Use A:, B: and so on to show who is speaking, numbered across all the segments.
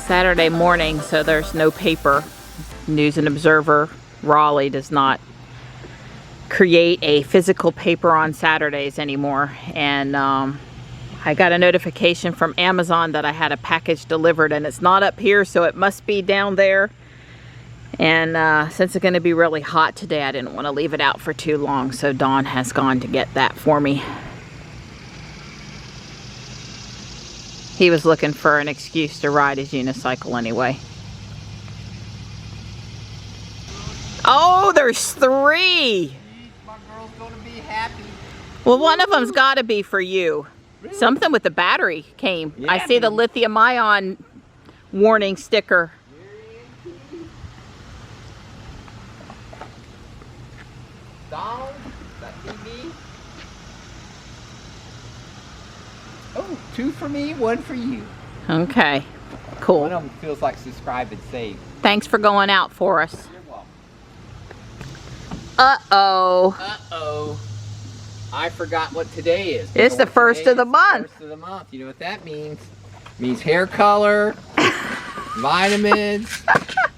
A: Saturday morning, so there's no paper. News and Observer Raleigh does not create a physical paper on Saturdays anymore. And I got a notification from Amazon that I had a package delivered, and it's not up here, so it must be down there. And since it's going to be really hot today, I didn't want to leave it out for too long, so Don has gone to get that for me. He was looking for an excuse to ride his unicycle anyway. Oh, there's 3!
B: My girl's gonna be happy.
A: Well, one of them's got to be for you. Really? Something with the battery came. Yeah, I see the lithium-ion warning sticker.
B: Donald, that TV. Oh, 2 for me, 1 for you.
A: Okay, cool.
B: One of them feels like subscribe and save.
A: Thanks for going out for us.
B: You're welcome.
A: Uh-oh.
B: Uh-oh. I forgot what today is.
A: It's the first of the month.
B: First of the month. You know what that means? It means hair color, vitamins.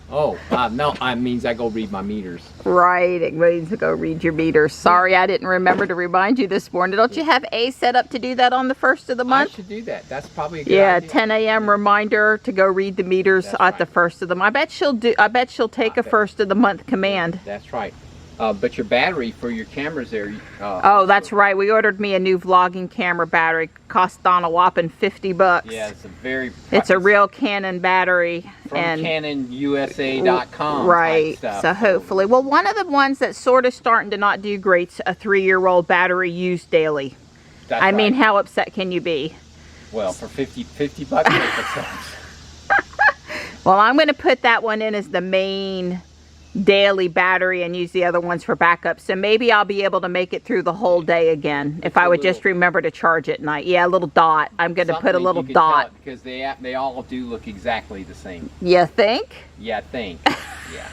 B: Oh, no, it means I go read my meters.
A: Right, it means to go read your meters. Sorry, I didn't remember to remind you this morning. Don't you have A set up to do that on the first of the month?
B: I should do that. That's probably a good idea.
A: 10 a.m. reminder to go read the meters at the first of the month. I bet she'll take a first of the month command.
B: That's right. But your battery for your cameras there.
A: Oh, that's right. We ordered me a new vlogging camera battery. Cost Don a whopping 50 bucks.
B: Yeah, it's a very.
A: It's a real Canon battery.
B: From CanonUSA.com.
A: Right. So hopefully, well, one of the ones that's sort of starting to not do great's a 3-year-old battery used daily.
B: That's
A: I mean, how upset can you be?
B: Well, for 50 bucks.
A: Well, I'm going to put that one in as the main daily battery and use the other ones for backup, so maybe I'll be able to make it through the whole day again if I would just remember to charge at night. Yeah, a little dot. I'm going to put a little dot
B: because they all do look exactly the same.
A: You think?
B: Yeah, I think. Yeah.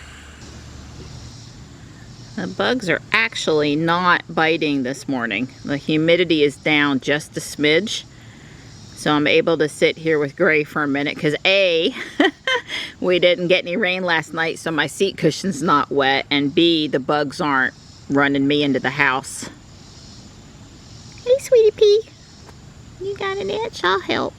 A: The bugs are actually not biting this morning. The humidity is down just a smidge, so I'm able to sit here with Gray for a minute because A, we didn't get any rain last night, so my seat cushion's not wet, and B, the bugs aren't running me into the house. Hey, sweetie pea, you got an itch? I'll help.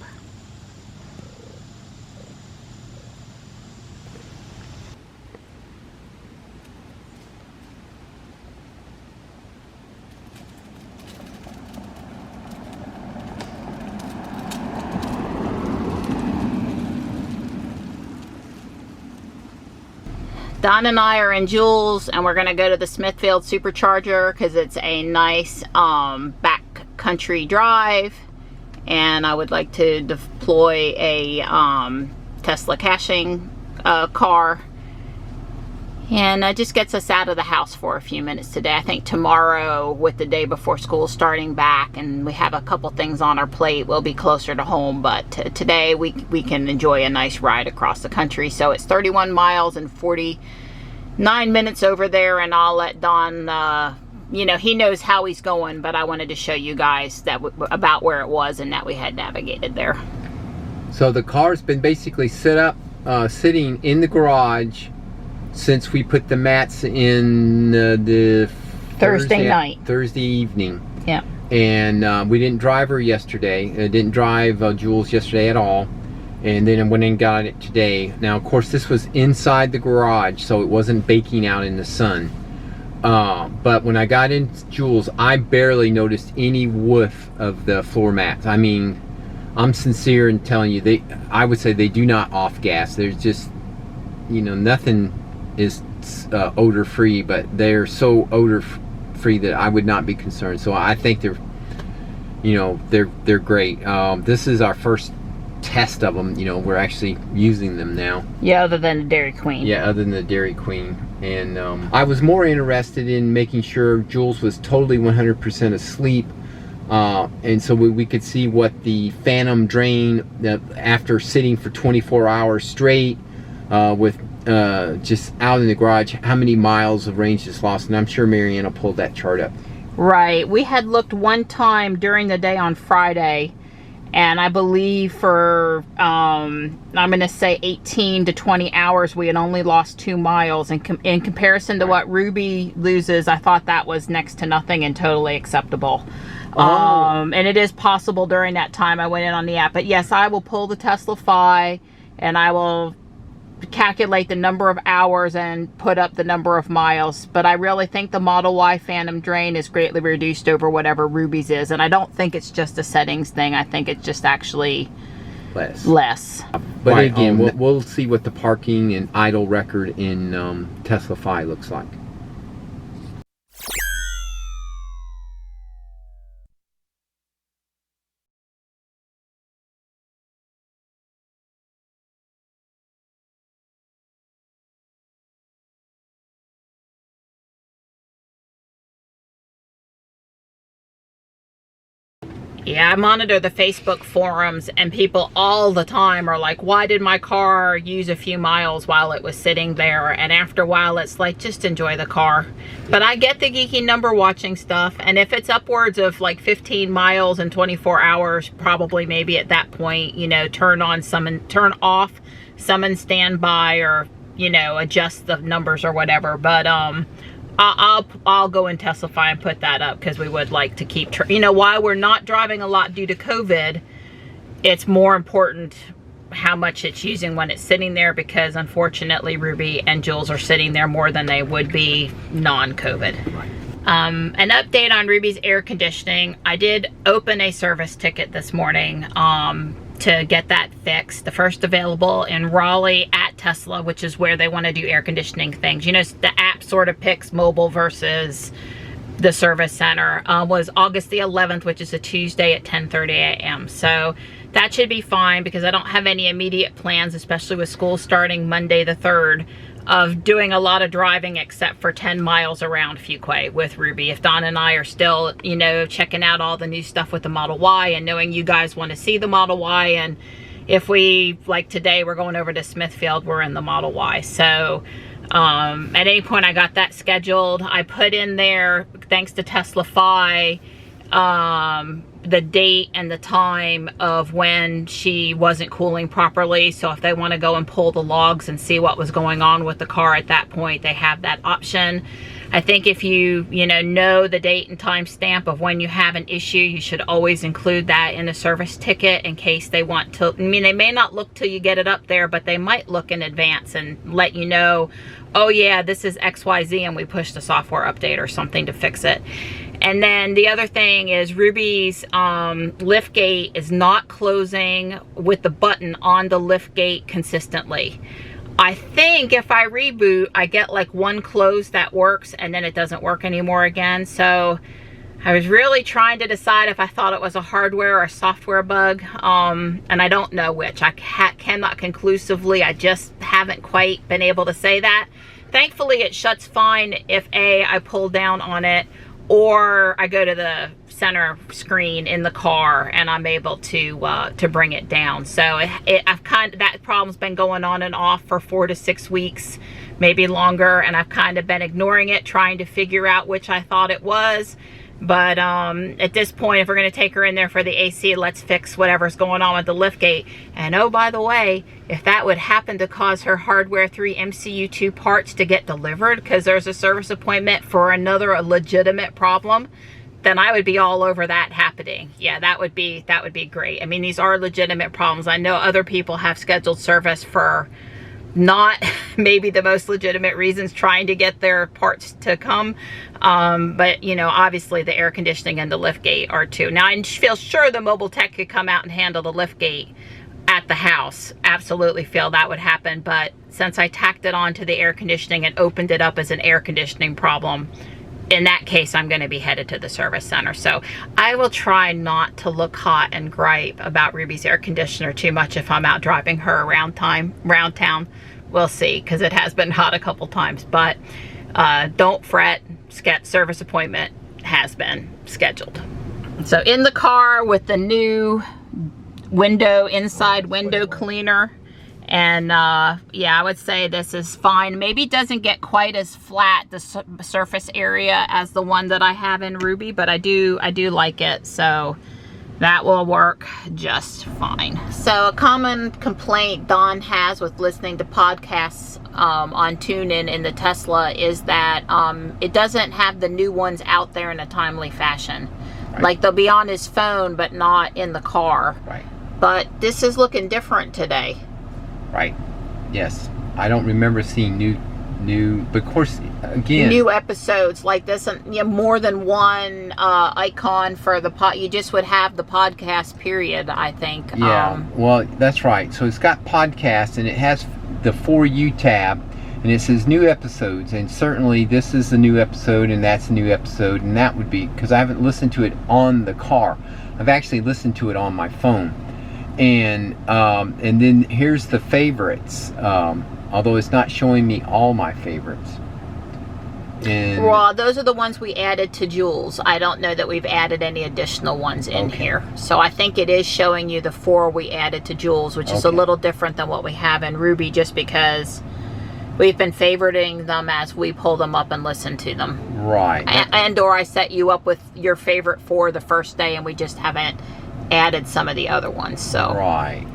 A: Don and I are in Jules, and we're going to go to the Smithfield Supercharger because it's a nice back country drive, and I would like to deploy a Tesla caching car, and it just gets us out of the house for a few minutes today. I think tomorrow, with the day before school starting back and we have a couple things on our plate, we'll be closer to home, but today we can enjoy a nice ride across the country. So it's 31 miles and 49 minutes over there, and I'll let Don, you know, he knows how he's going, but I wanted to show you guys that about where it was and that we had navigated there.
B: So the car's been basically sitting in the garage since we put the mats in the Thursday evening.
A: Yeah.
B: And we didn't drive her yesterday. Didn't drive Jules yesterday at all. And then I went and got it today. Now, of course, this was inside the garage, so it wasn't baking out in the sun. But when I got in Jules, I barely noticed any whiff of the floor mats. I mean, I'm sincere in telling you, I would say they do not off gas. There's just, you know, nothing is odor free, but they're so odor free that I would not be concerned. So I think they're, you know, they're great. This is our first test of them. You know, we're actually using them now.
A: Yeah, other than the Dairy Queen.
B: Yeah, other than the Dairy Queen. And I was more interested in making sure Jules was totally 100% asleep, and so we could see what the phantom drain after sitting for 24 hours straight with just out in the garage, how many miles of range is lost. And I'm sure Mariana pulled that chart up.
A: Right. We had looked one time during the day on Friday, And I believe for, I'm going to say 18 to 20 hours, we had only lost 2 miles. And in comparison to what Ruby loses, I thought that was next to nothing and totally acceptable. And it is possible during that time I went in on the app. But yes, I will pull the Tesla Fi and I will calculate the number of hours and put up the number of miles. But I really think the Model Y phantom drain is greatly reduced over whatever Ruby's is. And I don't think it's just a settings thing. I think it's just actually less.
B: But right, again, we'll see what the parking and idle record in Tesla Fi looks like.
A: Yeah, I monitor the Facebook forums and people all the time are like, why did my car use a few miles while it was sitting there? And after a while, it's like, just enjoy the car. But I get the geeky number watching stuff. And if it's upwards of like 15 miles in 24 hours, probably maybe at that point, you know, turn off summon standby, or, you know, adjust the numbers or whatever. But, I'll go in Tesla Fi and put that up, because we would like to keep, you know, while we're not driving a lot due to COVID, it's more important how much it's using when it's sitting there, because unfortunately Ruby and Jules are sitting there more than they would be non-COVID. An update on Ruby's air conditioning. I did open a service ticket this morning to get that fixed. The first available in Raleigh at Tesla, which is where they want to do air conditioning things. You know, the app sort of picks mobile versus the service center. Was August the 11th, which is a Tuesday at 10:30 a.m. So that should be fine, because I don't have any immediate plans, especially with school starting Monday the 3rd, of doing a lot of driving except for 10 miles around Fuquay with Ruby. If Don and I are still, you know, checking out all the new stuff with the Model Y and knowing you guys want to see the Model Y, and if we, like today, we're going over to Smithfield, we're in the Model Y. So at any point I got that scheduled. I put in there, thanks to Tesla Fi, the date and the time of when she wasn't cooling properly. So if they want to go and pull the logs and see what was going on with the car at that point, they have that option. I think if you know the date and time stamp of when you have an issue, you should always include that in a service ticket, in case they want to. I mean, they may not look till you get it up there, but they might look in advance and let you know, oh yeah, this is XYZ and we pushed a software update or something to fix it. And then the other thing is Ruby's lift gate is not closing with the button on the lift gate consistently. I think if I reboot, I get like one close that works and then it doesn't work anymore again. So I was really trying to decide if I thought it was a hardware or a software bug, and I don't know which. I cannot conclusively, I just haven't quite been able to say that. Thankfully it shuts fine if I pull down on it, or I go to the center screen in the car and I'm able to bring it down. So that problem's been going on and off for 4 to 6 weeks, maybe longer, and I've kind of been ignoring it, trying to figure out which I thought it was. But at this point, if we're going to take her in there for the AC, let's fix whatever's going on with the liftgate. And oh, by the way, if that would happen to cause her Hardware 3 MCU2 parts to get delivered because there's a service appointment for another legitimate problem, then I would be all over that happening. Yeah, that would be great. I mean, these are legitimate problems. I know other people have scheduled service for not maybe the most legitimate reasons, trying to get their parts to come. But, you know, obviously the air conditioning and the liftgate are too. Now, I feel sure the mobile tech could come out and handle the liftgate at the house. Absolutely feel that would happen. But since I tacked it on to the air conditioning and opened it up as an air conditioning problem, in that case, I'm going to be headed to the service center. So I will try not to look hot and gripe about Ruby's air conditioner too much if I'm out driving her around town. We'll see, because it has been hot a couple times. But don't fret, service appointment has been scheduled. So in the car with the new inside window cleaner. And yeah, I would say this is fine. Maybe it doesn't get quite as flat, the surface area, as the one that I have in Ruby, but I do like it. So That will work just fine. So a common complaint Don has with listening to podcasts on TuneIn in the Tesla is that it doesn't have the new ones out there in a timely fashion.
B: Right.
A: Like they'll be on his phone but not in the car.
B: Right.
A: But this is looking different today.
B: Right. Yes. I don't remember seeing new, but of course, again,
A: new episodes like this, and more than one icon for the you just would have the podcast period, I think.
B: Yeah, well, that's right. So it's got podcast, and it has the For You tab, and it says new episodes, and certainly this is the new episode, and that's a new episode, and that would be, because I haven't listened to it on the car. I've actually listened to it on my phone. And then here's the favorites, although it's not showing me all my favorites. And
A: well, those are the ones we added to Jules. I don't know that we've added any additional ones in here. So I think it is showing you the 4 we added to Jules, which is a little different than what we have in Ruby, just because we've been favoriting them as we pull them up and listen to them.
B: Right.
A: And or I set you up with your favorite 4 the first day, and we just haven't added some of the other ones. So
B: right.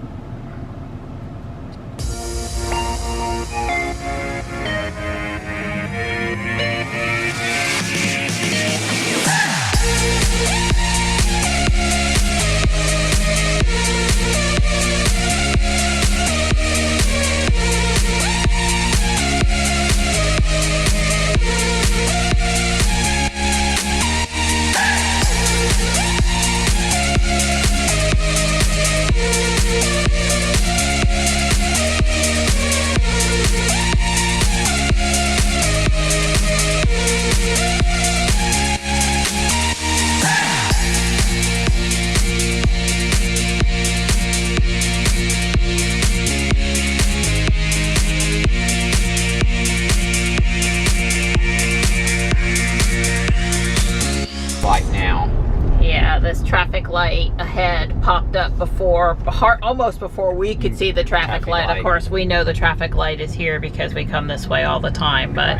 A: This traffic light ahead popped up before, almost before we could see the traffic light. Of course, we know the traffic light is here because we come this way all the time, but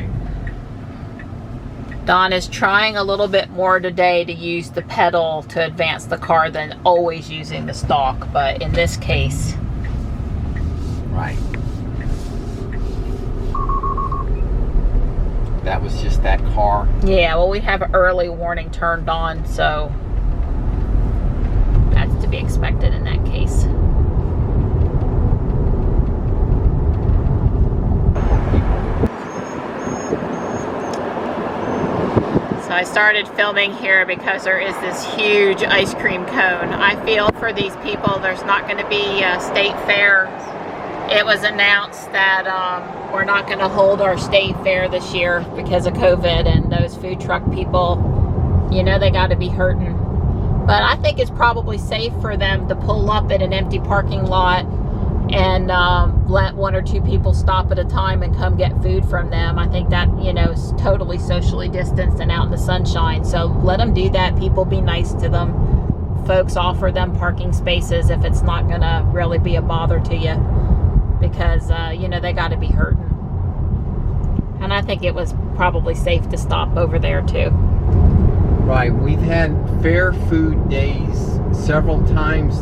A: Don is trying a little bit more today to use the pedal to advance the car than always using the stalk, but in this case.
B: Right. That was just that car.
A: Yeah, well, we have early warning turned on, so that's to be expected in that case. So I started filming here because there is this huge ice cream cone. I feel for these people, there's not going to be a state fair. It was announced that we're not going to hold our state fair this year because of COVID, and those food truck people, you know, they got to be hurting. But I think it's probably safe for them to pull up at an empty parking lot and let 1 or 2 people stop at a time and come get food from them. I think that, you know, is totally socially distanced and out in the sunshine. So let them do that. People, be nice to them. Folks, offer them parking spaces if it's not going to really be a bother to you, because, you know, they got to be hurting. And I think it was probably safe to stop over there too.
B: Right, we've had fair food days several times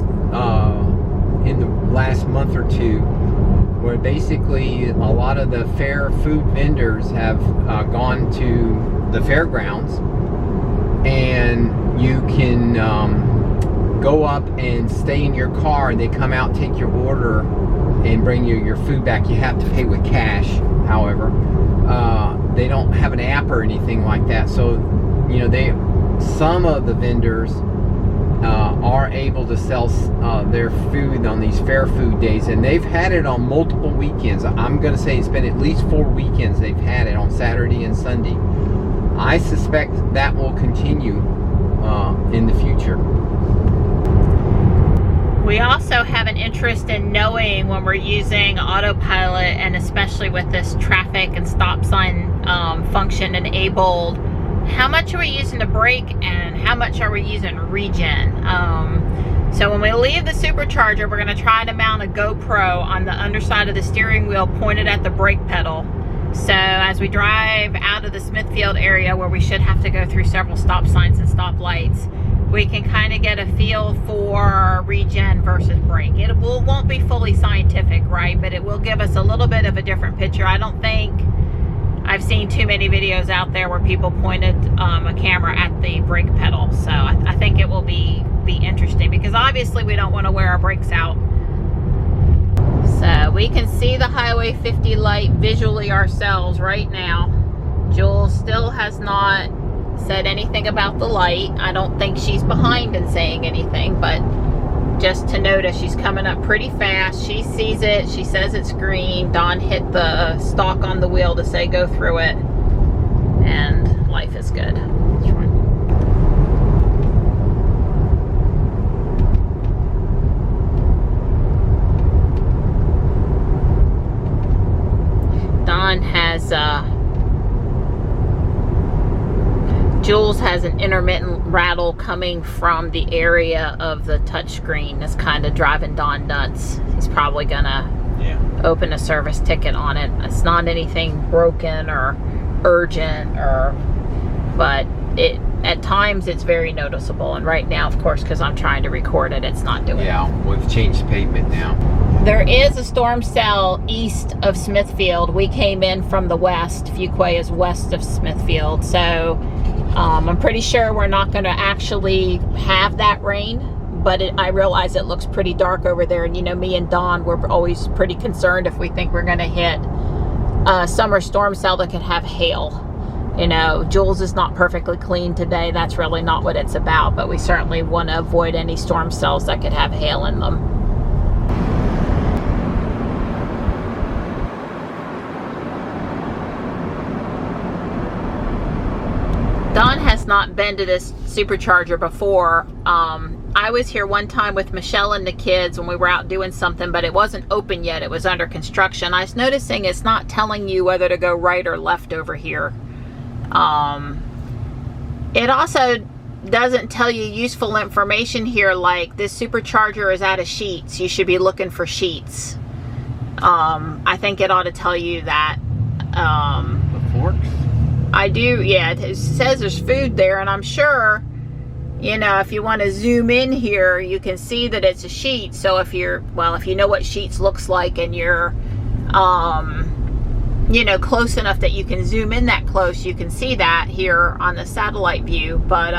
B: in the last month or two, where basically a lot of the fair food vendors have gone to the fairgrounds, and you can go up and stay in your car, and they come out, take your order, and bring you your food back. You have to pay with cash, however. They don't have an app or anything like that, so you know, some of the vendors are able to sell their food on these fair food days, and they've had it on multiple weekends. I'm going to say it's been at least 4 weekends they've had it, on Saturday and Sunday. I suspect that will continue in the future.
A: We also have an interest in knowing when we're using autopilot, and especially with this traffic and stop sign function enabled, how much are we using to brake and how much are we using regen? So when we leave the Supercharger, we're going to try to mount a GoPro on the underside of the steering wheel pointed at the brake pedal. So as we drive out of the Smithfield area, where we should have to go through several stop signs and stop lights, we can kind of get a feel for regen versus brake. It won't be fully scientific, right? But it will give us a little bit of a different picture. I don't think I've seen too many videos out there where people pointed a camera at the brake pedal. So I think it will be interesting, because obviously we don't want to wear our brakes out. So we can see the Highway 50 light visually ourselves right now. Jules still has not said anything about the light. I don't think she's behind in saying anything, but just to notice, she's coming up pretty fast. She sees it. She says it's green. Dawn hit the stalk on the wheel to say go through it, and life is good. That's right. Dawn has Jules has an intermittent rattle coming from the area of the touchscreen that's kind of driving Dawn nuts. He's probably gonna open a service ticket on it. It's not anything broken or urgent, but at times it's very noticeable. And right now, of course, because I'm trying to record it, it's not doing it.
B: Yeah, we've changed pavement now.
A: There is a storm cell east of Smithfield. We came in from the west. Fuquay is west of Smithfield, so I'm pretty sure we're not going to actually have that rain, but I realize it looks pretty dark over there, and you know, me and Dawn, we're always pretty concerned if we think we're going to hit a summer storm cell that could have hail. You know, Jules is not perfectly clean today. That's really not what it's about, but we certainly want to avoid any storm cells that could have hail in them. Dawn has not been to this Supercharger before. I was here one time with Michelle and the kids when we were out doing something, but it wasn't open yet. It was under construction. I was noticing it's not telling you whether to go right or left over here. It also doesn't tell you useful information here, like this Supercharger is out of sheets. You should be looking for sheets. I think it ought to tell you that.
B: The forks?
A: I do, yeah. It says there's food there, and I'm sure, you know, if you want to zoom in here, you can see that it's a sheet. So if you're, well, if you know what sheets looks like, and you're, you know, close enough that you can zoom in that close, you can see that here on the satellite view. But,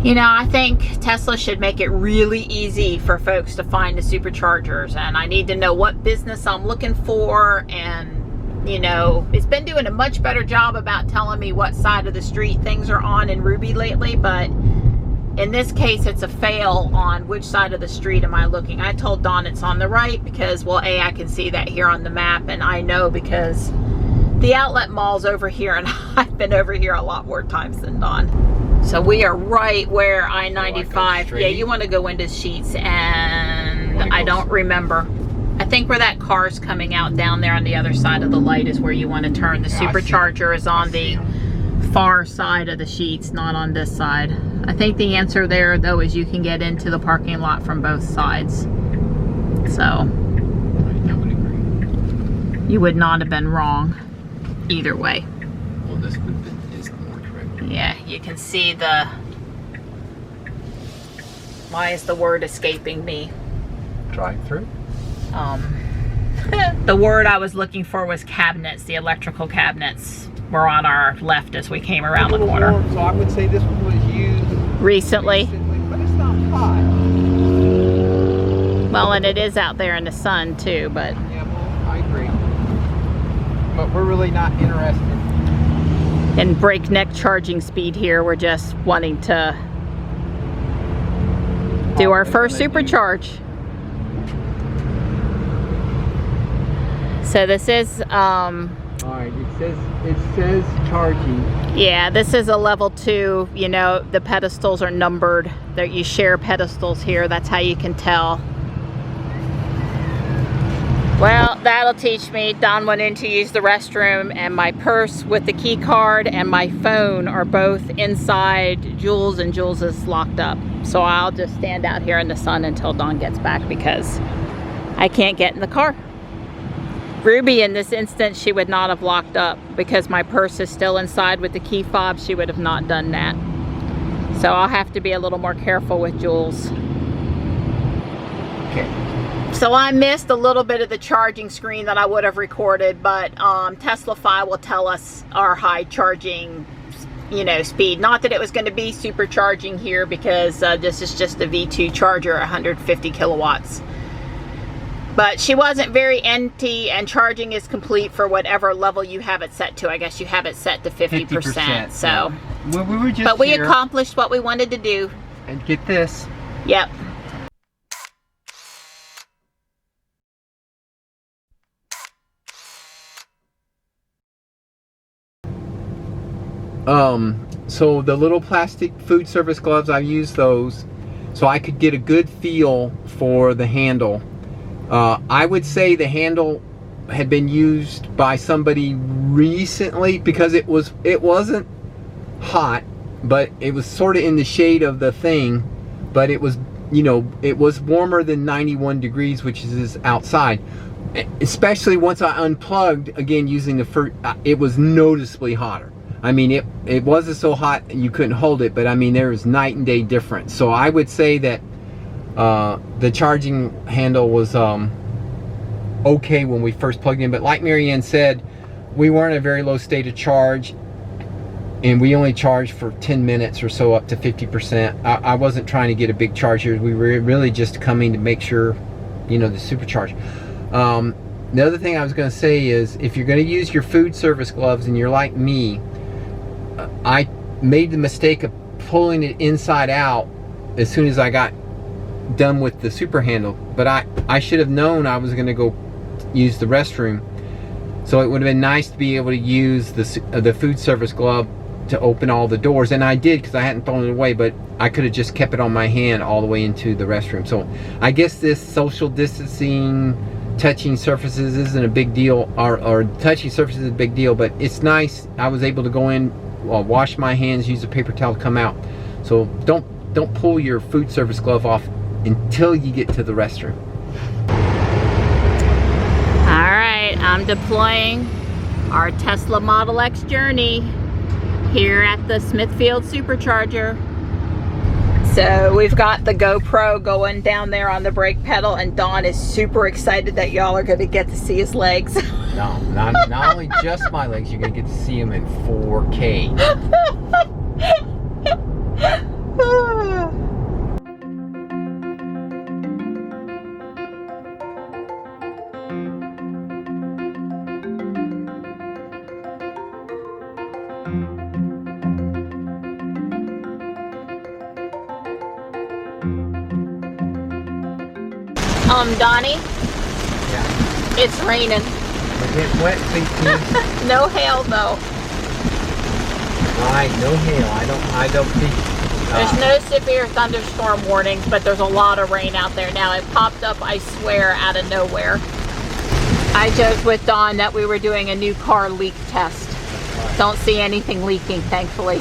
A: you know, I think Tesla should make it really easy for folks to find the Superchargers, and I need to know what business I'm looking for, and you know, it's been doing a much better job about telling me what side of the street things are on in Ruby lately, but in this case, it's a fail on which side of the street am I looking. I told Dawn it's on the right because, well, I can see that here on the map, and I know because the outlet mall's over here, and I've been over here a lot more times than Dawn. So we are right where I-95, yeah, you want to go into Sheets, and I don't remember. I think where that car's coming out down there on the other side of the light is where you want to turn. The Supercharger is on the far side of the Sheets, not on this side. I think the answer there, though, is you can get into the parking lot from both sides. So you would not have been wrong either way.
B: Well, this is more correct.
A: Yeah, you can see the, why is the word escaping me?
B: Drive-through?
A: The word I was looking for was cabinets. The electrical cabinets were on our left as we came around the corner.
B: So I would say this one was used
A: recently,
B: but it's not hot.
A: Well, and it is out there in the sun too, but
B: Yeah, well, I agree. But we're really not interested
A: in breakneck charging speed here. We're just wanting to do our first supercharge. So this is
B: Alright, it says charging.
A: yeah, this is a level 2. You know, the pedestals are numbered. That you share pedestals here. That's how you can tell. Well, that'll teach me. Don went in to use the restroom, and my purse with the key card and my phone are both inside Jules, and Jules is locked up. So I'll just stand out here in the sun until Don gets back because I can't get in the car. Ruby, in this instance, she would not have locked up because my purse is still inside with the key fob. She would have not done that. So I'll have to be a little more careful with Jules.
B: Okay.
A: So I missed a little bit of the charging screen that I would have recorded, but TeslaFi will tell us our high charging, you know, speed. Not that it was going to be supercharging here, because this is just a V2 charger, 150 kilowatts. But she wasn't very empty, and charging is complete for whatever level you have it set to. I guess you have it set to 50%. So,
B: yeah. Well, we were just
A: but we accomplished what we wanted to do.
B: And get this.
A: Yep.
B: So the little plastic food service gloves, I used those so I could get a good feel for the handle. I would say the handle had been used by somebody recently, because it wasn't hot, but it was sort of in the shade of the thing, but it was, you know, it was warmer than 91 degrees, which is outside. Especially once I unplugged again using the first, it was noticeably hotter. I mean, it wasn't so hot you couldn't hold it, but I mean, there was night and day difference. So I would say that the charging handle was okay when we first plugged in, but like Marianne said, we weren't in a very low state of charge, and we only charged for 10 minutes or so, up to 50%. I wasn't trying to get a big charge here. We were really just coming to make sure, you know, the supercharge. The other thing I was going to say is, if you're going to use your food service gloves and you're like me, I made the mistake of pulling it inside out as soon as I got done with the super handle, but I should have known I was going to go use the restroom, so it would have been nice to be able to use the food service glove to open all the doors, and I did, because I hadn't thrown it away, but I could have just kept it on my hand all the way into the restroom. So I guess this social distancing, touching surfaces isn't a big deal, or touching surfaces is a big deal, but it's nice. I was able to go in, wash my hands, use a paper towel to come out. So don't pull your food service glove off until you get to the restroom.
A: All right, I'm deploying our TeslaModelXJourney here at the Smithfield Supercharger. So we've got the GoPro going down there on the brake pedal, and Don is super excited that y'all are going to get to see his legs.
B: No, not only just my legs, you're going to get to see them in 4K.
A: Donnie?
B: Yeah.
A: It's raining.
B: We're getting wet, please.
A: No hail though.
B: Right, no hail. I don't think.
A: There's no severe thunderstorm warnings, but there's a lot of rain out there now. It popped up, I swear, out of nowhere. I joked with Don that we were doing a new car leak test. Don't see anything leaking, thankfully.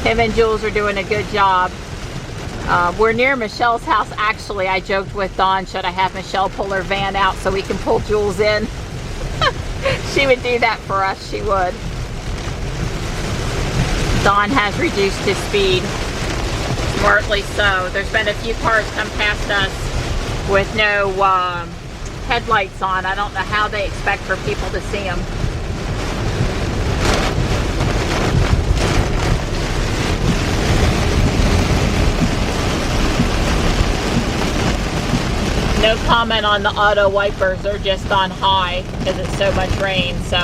A: Him and Jules are doing a good job. We're near Michelle's house, actually. I joked with Dawn, should I have Michelle pull her van out so we can pull Jules in? She would do that for us, she would. Dawn has reduced his speed, smartly so. There's been a few cars come past us with no headlights on. I don't know how they expect for people to see them. No comment on the auto wipers, they're just on high because it's so much rain, so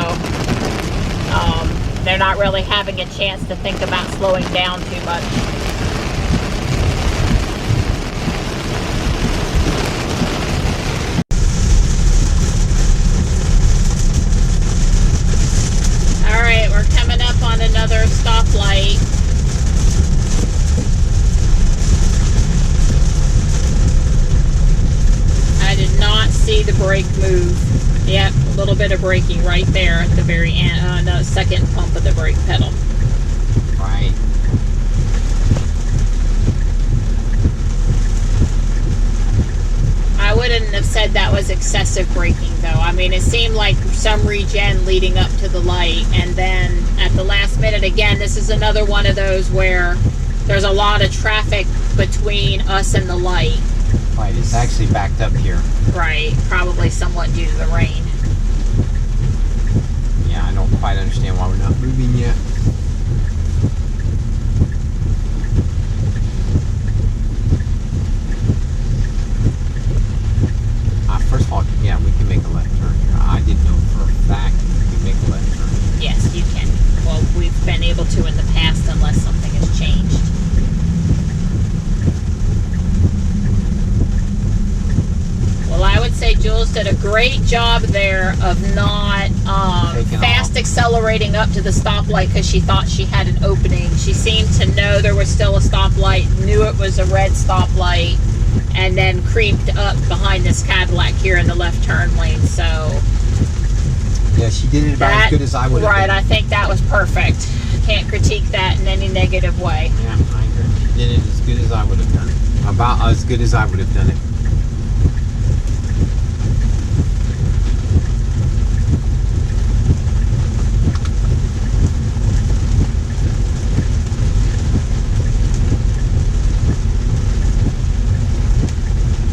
A: they're not really having a chance to think about slowing down too much. Alright, we're coming up on another stoplight. I did not see the brake move. Yep, a little bit of braking right there at the very end, the second pump of the brake pedal.
B: Right.
A: I wouldn't have said that was excessive braking though. I mean, it seemed like some regen leading up to the light, and then at the last minute, again, this is another one of those where there's a lot of traffic between us and the light.
B: Right, it's actually backed up here.
A: Right, probably somewhat due to the rain.
B: Yeah, I don't quite understand why we're not moving yet. First of all, yeah, we can make a left turn here. I didn't know for a fact we can make a left turn.
A: Yes, you can. Well, we've been able to in the past unless something has changed. Well, I would say Jules did a great job there of not fast accelerating up to the stoplight because she thought she had an opening. She seemed to know there was still a stoplight, knew it was a red stoplight, and then creeped up behind this Cadillac here in the left turn lane. So
B: yeah, she did it about as good as I would have.
A: Right, I think that was perfect. Can't critique that in any negative way.
B: Yeah, I agree. She did it as good as I would have done it. About as good as I would have done it.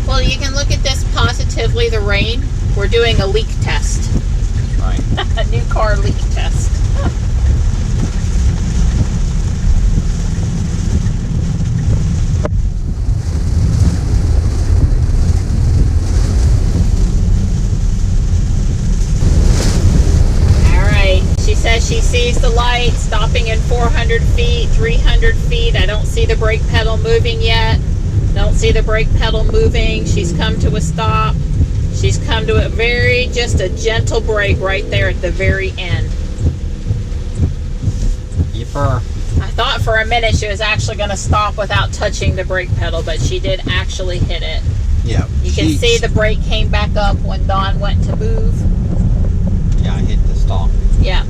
A: Well, you can look at this positively, the rain. We're doing a leak test.
B: Right.
A: A new car leak test. All right. She says she sees the light stopping in 400 feet, 300 feet. I don't see the brake pedal moving yet. Don't see the brake pedal moving. She's come to a stop. She's come to a just a gentle brake right there at the very end.
B: Yipper.
A: I thought for a minute she was actually going to stop without touching the brake pedal, but she did actually hit it.
B: Yeah.
A: You can see the brake came back up when Dawn went to move.
B: Yeah, I hit the stop.
A: Yeah.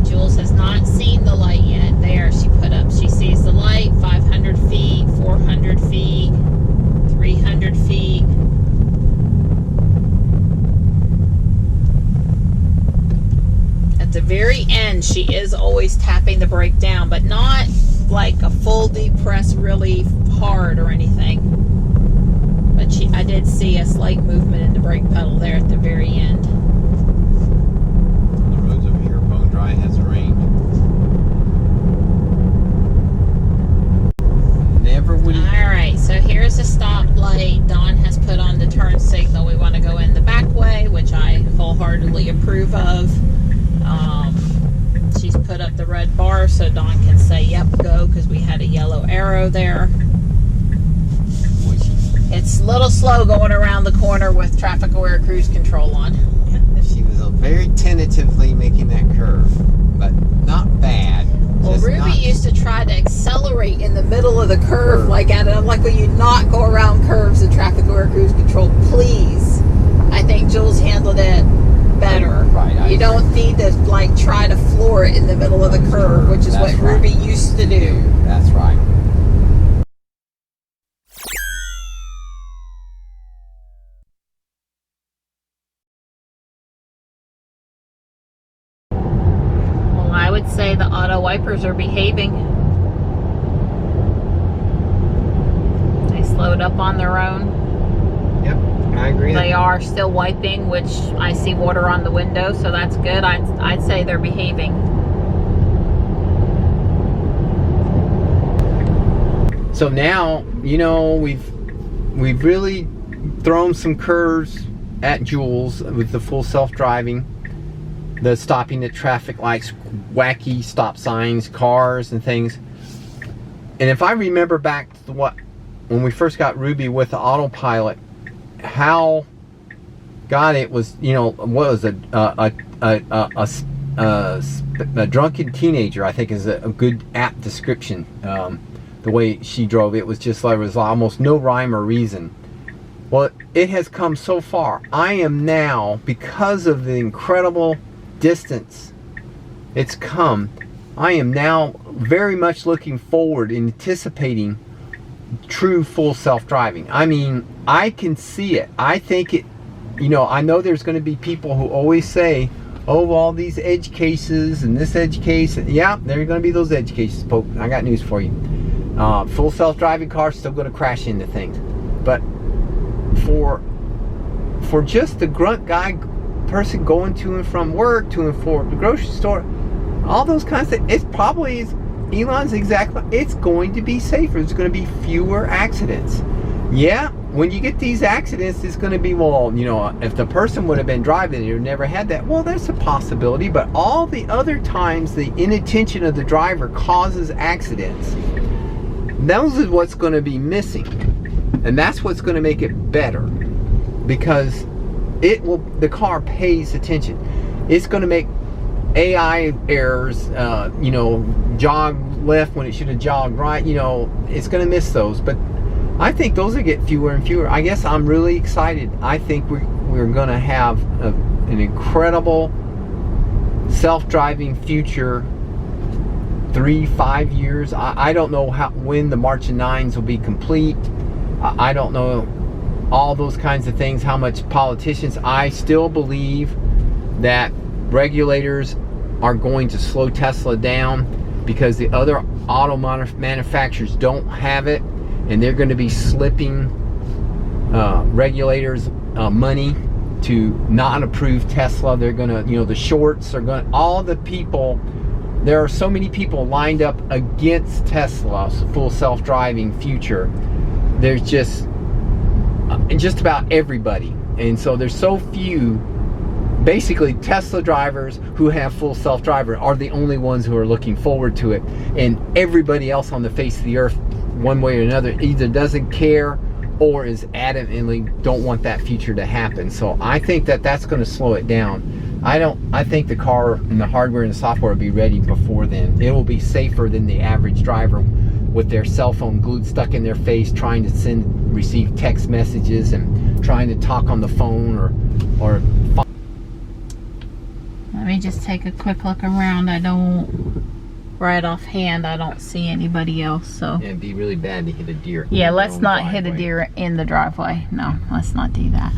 A: Jules has not seen the light yet. There, she sees the light, 500 feet, 400 feet, 300 feet. At the very end, she is always tapping the brake down, but not like a full deep press really hard or anything. But I did see a slight movement in the brake pedal there at the very end.
B: It has rained. Never would.
A: Alright, so here's a stoplight Dawn has put on the turn signal. We want to go in the back way, which I wholeheartedly approve of. She's put up the red bar so Dawn can say, yep, go, because we had a yellow arrow there. It's a little slow going around the corner with traffic aware cruise control on.
B: She was very tentatively making that curve, but not bad.
A: Well, Ruby used to try to accelerate in the middle of the curve, like when you not go around curves in traffic aware cruise control. Please, I think Jules handled it better.
B: Right.
A: You don't need to like try to floor it in the middle of the curve, which is what Ruby used to do.
B: That's right.
A: I would say the auto wipers are behaving. They slowed up on their own.
B: Yep, I agree.
A: They are still wiping, which I see water on the window, so that's good. I'd say they're behaving.
B: So now, you know, we've really thrown some curves at Jules with the full self-driving. The stopping at traffic lights, wacky stop signs, cars and things. And if I remember back to when we first got Ruby with the autopilot, how it was, you know, what was it, a drunken teenager, I think is a good apt description. The way she drove, it was just like, it was almost no rhyme or reason. Well, it has come so far. I am now, because of the incredible distance it's come, I am now very much looking forward and anticipating true full self-driving. I mean, I can see it. I think it, you know, I know there's going to be people who always say, oh, all these edge cases and this edge case. Yeah, there are going to be those edge cases, folks. I got news for you. Full self-driving cars still going to crash into things. But for just the grunt guy person going to and from work, to and from the grocery store, all those kinds of things, it's probably, Elon's exactly, it's going to be safer. There's going to be fewer accidents. Yeah, when you get these accidents, it's going to be, well, you know, if the person would have been driving and you never had that, well, there's a possibility. But all the other times the inattention of the driver causes accidents, those is what's going to be missing. And that's what's going to make it better, because the car pays attention. It's going to make AI errors, you know, jog left when it should have jogged right, you know, it's going to miss those. But I think those will get fewer and fewer. I guess I'm really excited. I think we're going to have an incredible self-driving future. 3-5 years. I don't know when the March of Nines will be complete. I don't know all those kinds of things, how much politicians. I still believe that regulators are going to slow Tesla down because the other auto manufacturers don't have it, and they're going to be slipping regulators money to not approve Tesla. They're going to, you know, the shorts are going to, all the people, there are so many people lined up against Tesla's full self-driving future. There's just about everybody. And so there's so few, basically Tesla drivers who have full self-driver are the only ones who are looking forward to it. And everybody else on the face of the earth, one way or another, either doesn't care or is adamantly don't want that future to happen. So I think that that's going to slow it down. I think the car and the hardware and the software will be ready before then. It will be safer than the average driver with their cell phone glued stuck in their face, trying to receive text messages and trying to talk on the phone or.
A: Let me just take a quick look around. Right offhand, I don't see anybody else, so.
B: Yeah, it'd be really bad to hit a deer.
A: Yeah, let's not hit a deer in the driveway. No, let's not do that.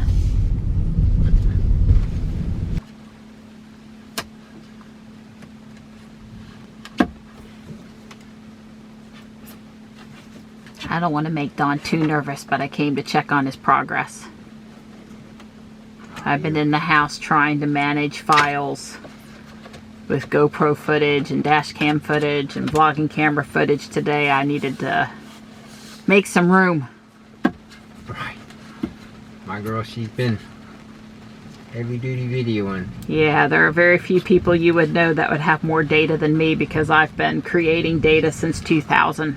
A: I don't want to make Don too nervous, but I came to check on his progress. I've been in the house trying to manage files with GoPro footage and dash cam footage and vlogging camera footage today. I needed to make some room.
B: Right. My girl, she's been heavy duty videoing.
A: Yeah, there are very few people you would know that would have more data than me, because I've been creating data since 2000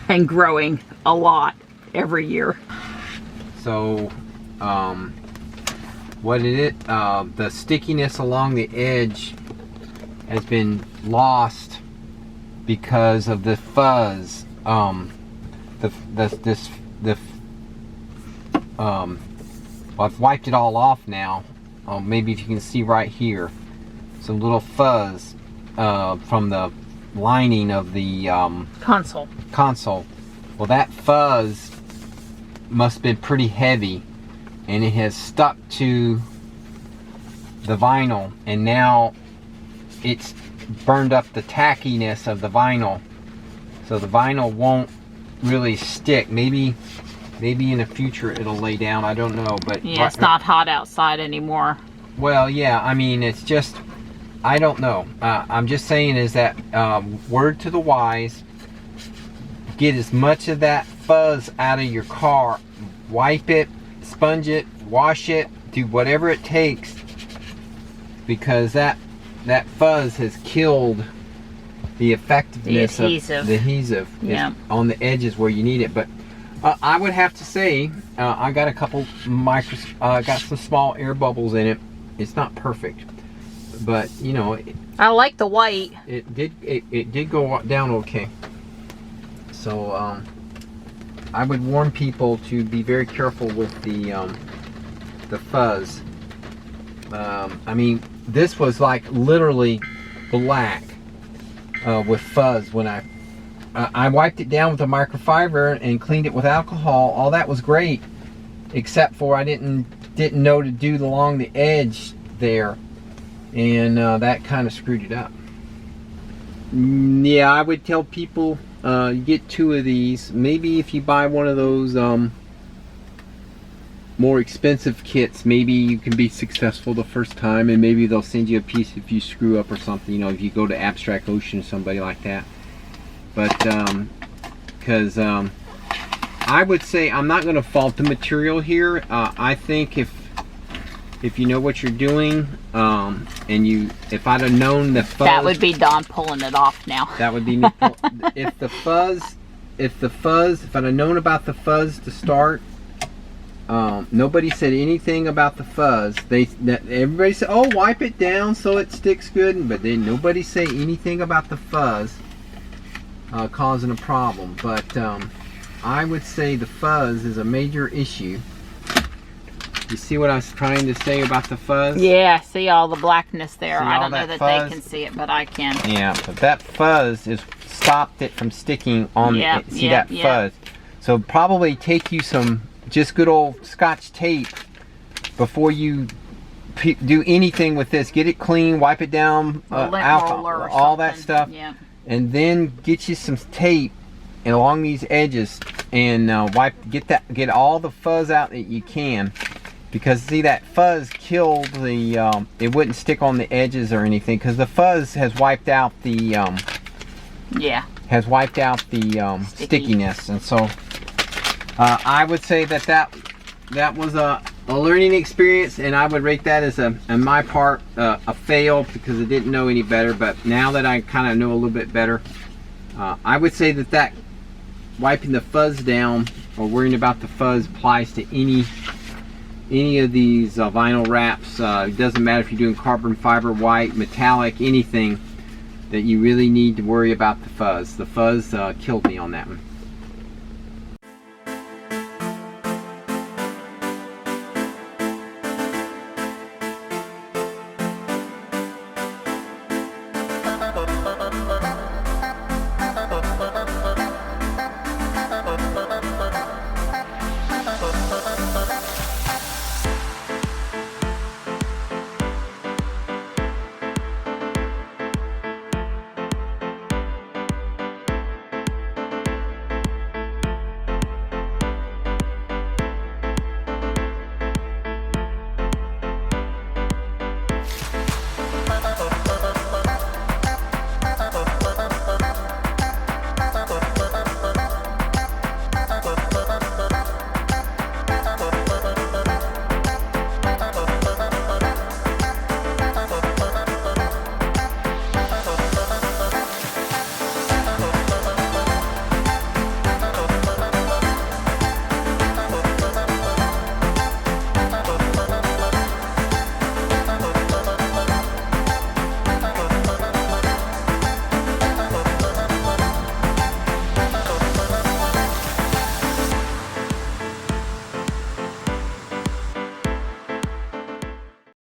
A: and growing a lot every year.
B: So, what is it? The stickiness along the edge has been lost because of the fuzz. I've wiped it all off now. Maybe if you can see right here, some little fuzz from the lining of the
A: console.
B: Well, that fuzz must have been pretty heavy, and it has stuck to the vinyl, and now it's burned up the tackiness of the vinyl, so the vinyl won't really stick. Maybe in the future it'll lay down, I don't know. But
A: yeah, it's not hot outside anymore.
B: Well, yeah, I mean, it's just, I don't know. I'm just saying is that word to the wise, get as much of that fuzz out of your car. Wipe it, sponge it, wash it, do whatever it takes, because that fuzz has killed the effectiveness of the adhesive
A: yeah,
B: on the edges where you need it. But I would have to say, I got a couple got some small air bubbles in it. It's not perfect, but you know,
A: I like the white.
B: It did go down okay. So I would warn people to be very careful with the fuzz. I mean, this was like literally black with fuzz when I wiped it down with a microfiber and cleaned it with alcohol. All that was great, except for I didn't know to do along the edge there. and that kind of screwed it up. Yeah, I would tell people get 2 of these. Maybe if you buy one of those more expensive kits, maybe you can be successful the first time, and maybe they'll send you a piece if you screw up or something, you know, if you go to Abstract Ocean or somebody like that. But because I would say, I'm not going to fault the material here. I think if you know what you're doing, and if I'd have known the fuzz,
A: that would be Don pulling it off now.
B: That would be me. If I'd have known about the fuzz to start, nobody said anything about the fuzz. Everybody said, "Oh, wipe it down so it sticks good," but then nobody say anything about the fuzz causing a problem. But I would say the fuzz is a major issue. You see what I was trying to say about the fuzz?
A: Yeah, see all the blackness there.
B: See
A: I don't know
B: that
A: that
B: fuzz?
A: they can see it, but I can.
B: Yeah, but that fuzz is stopped it from sticking on the, see that fuzz? So probably take you some just good old Scotch tape before you do anything with this. Get it clean, wipe it down, alcohol, all that stuff, and then get you some tape and along these edges and get all the fuzz out that you can. Because see, that fuzz killed the, it wouldn't stick on the edges or anything, because the fuzz has wiped out the, stickiness. And so, I would say that was a learning experience, and I would rate that as on my part, a fail, because I didn't know any better. But now that I kind of know a little bit better, I would say that wiping the fuzz down or worrying about the fuzz applies to any of these vinyl wraps. It doesn't matter if you're doing carbon fiber, white, metallic, anything, that you really need to worry about the fuzz. The fuzz killed me on that one.